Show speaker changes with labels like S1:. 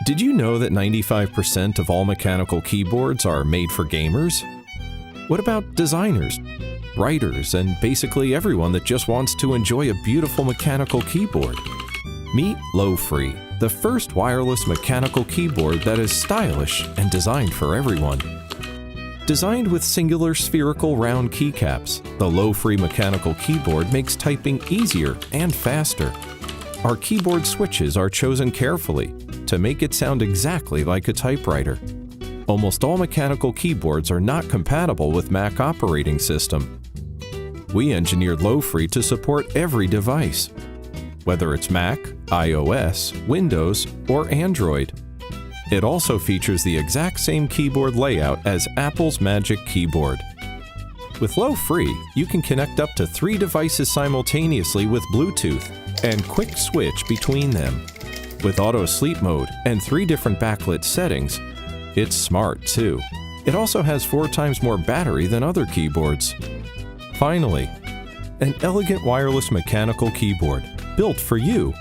S1: Did you know that 95% of all mechanical keyboards are made for gamers? What about designers, writers, and basically everyone that just wants to enjoy a beautiful mechanical keyboard? Meet Lofree, the first wireless mechanical keyboard that is stylish and designed for everyone. Designed with singular spherical round keycaps, the Lofree mechanical keyboard makes typing easier and faster. Our keyboard switches are chosen carefully to make it sound exactly like a typewriter. Almost all mechanical keyboards are not compatible with Mac operating system. We engineered Lofree to support every device, whether it's Mac, iOS, Windows, or Android. It also features the exact same keyboard layout as Apple's Magic Keyboard. With Lofree, you can connect up to 3 devices simultaneously with Bluetooth and quick switch between them. With auto sleep mode and 3 different backlit settings, it's smart too. It also has 4 times more battery than other keyboards. Finally, an elegant wireless mechanical keyboard built for you.